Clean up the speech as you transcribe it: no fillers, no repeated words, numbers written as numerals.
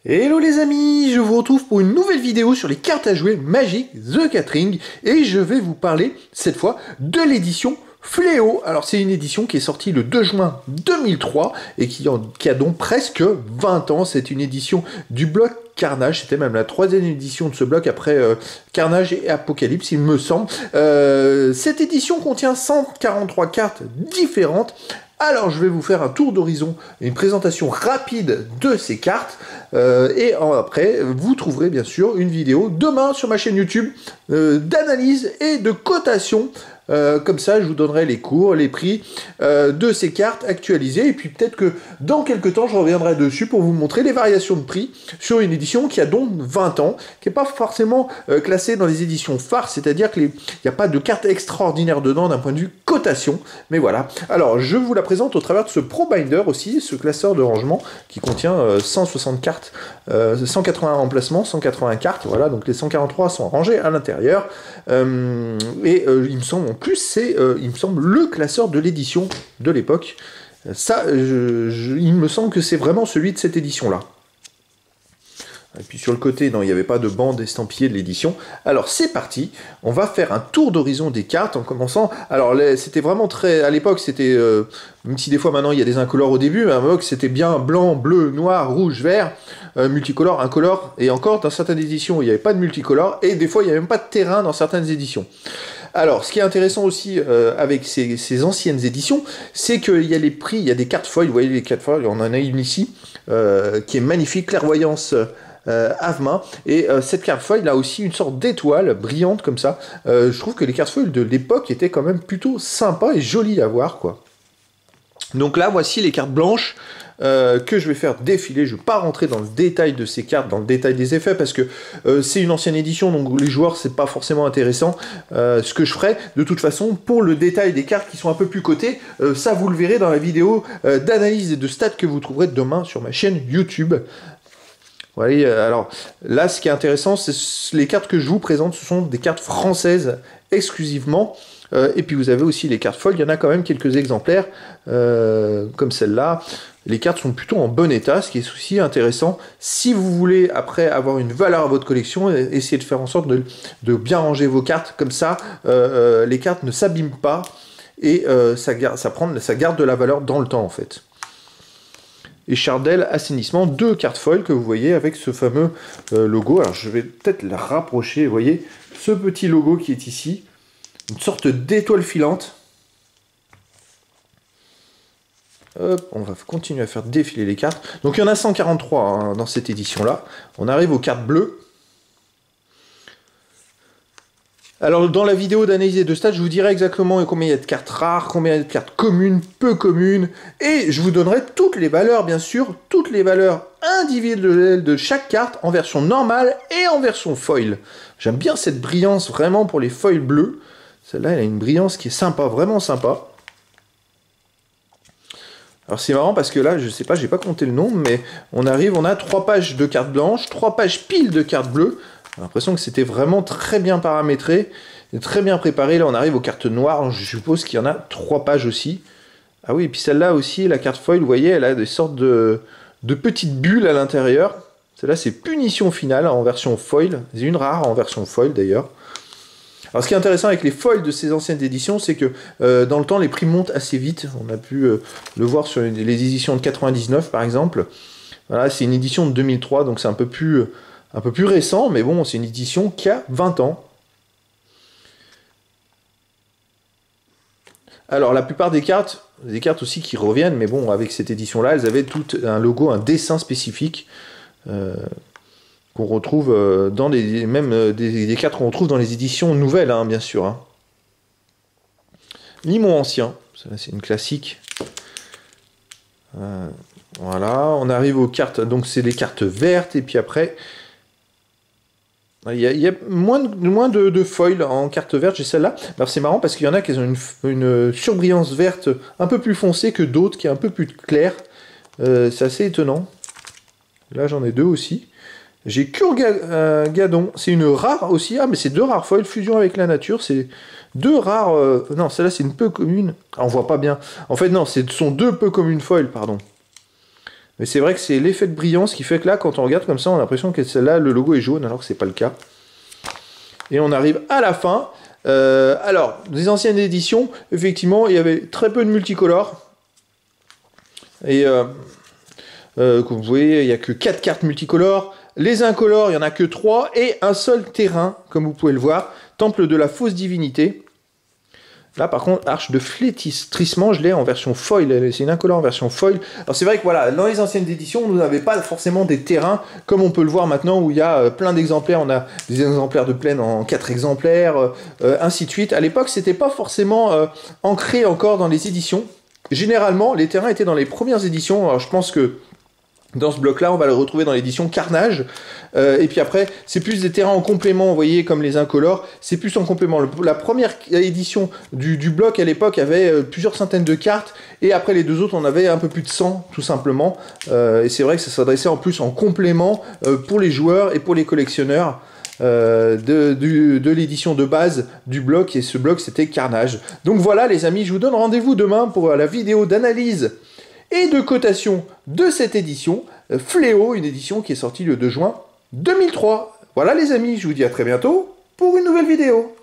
Hello les amis, je vous retrouve pour une nouvelle vidéo sur les cartes à jouer Magic the Gathering et je vais vous parler cette fois de l'édition Fléau. Alors c'est une édition qui est sortie le 2 juin 2003 et qui a donc presque 20 ans. C'est une édition du bloc Carnage, c'était même la troisième édition de ce bloc après Carnage et Apocalypse il me semble. Cette édition contient 143 cartes différentes. Alors je vais vous faire un tour d'horizon, une présentation rapide de ces cartes, et après vous trouverez bien sûr une vidéo demain sur ma chaîne YouTube d'analyse et de cotation. Comme ça je vous donnerai les cours, les prix de ces cartes actualisées, et puis peut-être que dans quelques temps je reviendrai dessus pour vous montrer les variations de prix sur une édition qui a donc 20 ans, qui n'est pas forcément classée dans les éditions phares, c'est-à-dire qu'il n'y a pas de cartes extraordinaires dedans d'un point de vue cotation, mais voilà. Alors je vous la présente au travers de ce Pro Binder aussi, ce classeur de rangement qui contient 160 cartes, 180 remplacements, 180 cartes, voilà, donc les 143 sont rangés à l'intérieur, il me semble en plus c'est, il me semble, le classeur de l'édition de l'époque. Ça, il me semble que c'est vraiment celui de cette édition-là. Et puis sur le côté, non, il n'y avait pas de bande estampillée de l'édition. Alors c'est parti, on va faire un tour d'horizon des cartes en commençant. Alors c'était vraiment très... À l'époque, c'était... même si des fois maintenant il y a des incolores au début, mais à l'époque c'était bien blanc, bleu, noir, rouge, vert, multicolore, incolore. Et encore, dans certaines éditions, il n'y avait pas de multicolore. Et des fois, il n'y avait même pas de terrain dans certaines éditions. Alors, ce qui est intéressant aussi avec ces anciennes éditions, c'est qu'il y a les prix, il y a des cartes foil. Vous voyez les cartes foil, on en a une ici, qui est magnifique, clairvoyance... Avma, et cette carte foil a aussi une sorte d'étoile brillante comme ça. Je trouve que les cartes foil de l'époque étaient quand même plutôt sympas et jolies à voir, quoi. Donc là voici les cartes blanches que je vais faire défiler. Je ne vais pas rentrer dans le détail de ces cartes, dans le détail des effets, parce que c'est une ancienne édition, donc les joueurs c'est pas forcément intéressant. Ce que je ferai de toute façon pour le détail des cartes qui sont un peu plus cotées, ça vous le verrez dans la vidéo d'analyse et de stats que vous trouverez demain sur ma chaîne YouTube. Vous voyez, alors là, ce qui est intéressant, c'est les cartes que je vous présente, ce sont des cartes françaises exclusivement. Et puis vous avez aussi les cartes foil, il y en a quand même quelques exemplaires, comme celle-là. Les cartes sont plutôt en bon état, ce qui est aussi intéressant. Si vous voulez, après, avoir une valeur à votre collection, essayez de faire en sorte de bien ranger vos cartes. Comme ça, les cartes ne s'abîment pas et ça garde de la valeur dans le temps, en fait. Et Chardel Assainissement, deux cartes foil que vous voyez avec ce fameux logo. Alors je vais peut-être la rapprocher, vous voyez, ce petit logo qui est ici, une sorte d'étoile filante. Hop, on va continuer à faire défiler les cartes. Donc il y en a 143 hein, dans cette édition-là. On arrive aux cartes bleues. Alors dans la vidéo d'analyse et de stats, je vous dirai exactement combien il y a de cartes rares, combien il y a de cartes communes, peu communes, et je vous donnerai toutes les valeurs, bien sûr, toutes les valeurs individuelles de chaque carte en version normale et en version foil. J'aime bien cette brillance vraiment pour les foils bleus. Celle-là, elle a une brillance qui est sympa, vraiment sympa. Alors c'est marrant parce que là, je sais pas, j'ai pas compté le nombre, mais on a 3 pages de cartes blanches, 3 pages piles de cartes bleues. J'ai l'impression que c'était vraiment très bien paramétré, et très bien préparé. Là, on arrive aux cartes noires, je suppose qu'il y en a 3 pages aussi. Ah oui, et puis celle-là aussi, la carte foil, vous voyez, elle a des sortes de petites bulles à l'intérieur. Celle-là, c'est Punition Finale en version foil. C'est une rare en version foil, d'ailleurs. Alors, ce qui est intéressant avec les foils de ces anciennes éditions, c'est que dans le temps, les prix montent assez vite. On a pu le voir sur les éditions de 99, par exemple. Voilà, c'est une édition de 2003, donc c'est un peu plus récent, mais bon, c'est une édition qui a 20 ans. Alors, la plupart des cartes aussi qui reviennent, mais bon, avec cette édition-là, elles avaient tout un logo, un dessin spécifique, qu'on retrouve dans des cartes qu'on retrouve dans les éditions nouvelles, hein, bien sûr. Hein. Limon ancien, c'est une classique. Voilà, on arrive aux cartes, donc c'est des cartes vertes, et puis après... Il y a moins de foils en carte verte, j'ai celle-là. Alors c'est marrant parce qu'il y en a qui ont une surbrillance verte un peu plus foncée que d'autres, qui est un peu plus claire. C'est assez étonnant. Là j'en ai 2 aussi. J'ai Kurgadon, c'est une rare aussi. Ah mais c'est 2 rares foils, fusion avec la nature. C'est 2 rares... non, celle-là c'est une peu commune. Ah, on voit pas bien. En fait non, ce sont 2 peu communes foils, pardon. Mais c'est vrai que c'est l'effet de brillance qui fait que là, quand on regarde comme ça, on a l'impression que celle-là, le logo est jaune, alors que c'est pas le cas. Et on arrive à la fin. Alors, des anciennes éditions, effectivement, il y avait très peu de multicolores. Et comme vous voyez, il n'y a que 4 cartes multicolores. Les incolores, il n'y en a que 3. Et un seul terrain, comme vous pouvez le voir. Temple de la fausse divinité. Là, par contre, Arche de flétrissement, je l'ai en version foil. C'est une incolore en version foil. Alors, c'est vrai que voilà, dans les anciennes éditions, nous n'avons pas forcément des terrains, comme on peut le voir maintenant, où il y a plein d'exemplaires. On a des exemplaires de plaine en 4 exemplaires, ainsi de suite. À l'époque, c'était pas forcément ancré encore dans les éditions. Généralement, les terrains étaient dans les premières éditions. Alors, je pense que dans ce bloc-là, on va le retrouver dans l'édition Carnage. Et puis après, c'est plus des terrains en complément, vous voyez, comme les incolores. C'est plus en complément. La première édition du bloc, à l'époque, avait plusieurs centaines de cartes. Et après, les deux autres, on avait un peu plus de 100, tout simplement. Et c'est vrai que ça s'adressait en plus en complément pour les joueurs et pour les collectionneurs de l'édition de base du bloc. Et ce bloc, c'était Carnage. Donc voilà, les amis, je vous donne rendez-vous demain pour la vidéo d'analyse et de cotation de cette édition, Fléau, une édition qui est sortie le 2 juin 2003. Voilà les amis, je vous dis à très bientôt pour une nouvelle vidéo.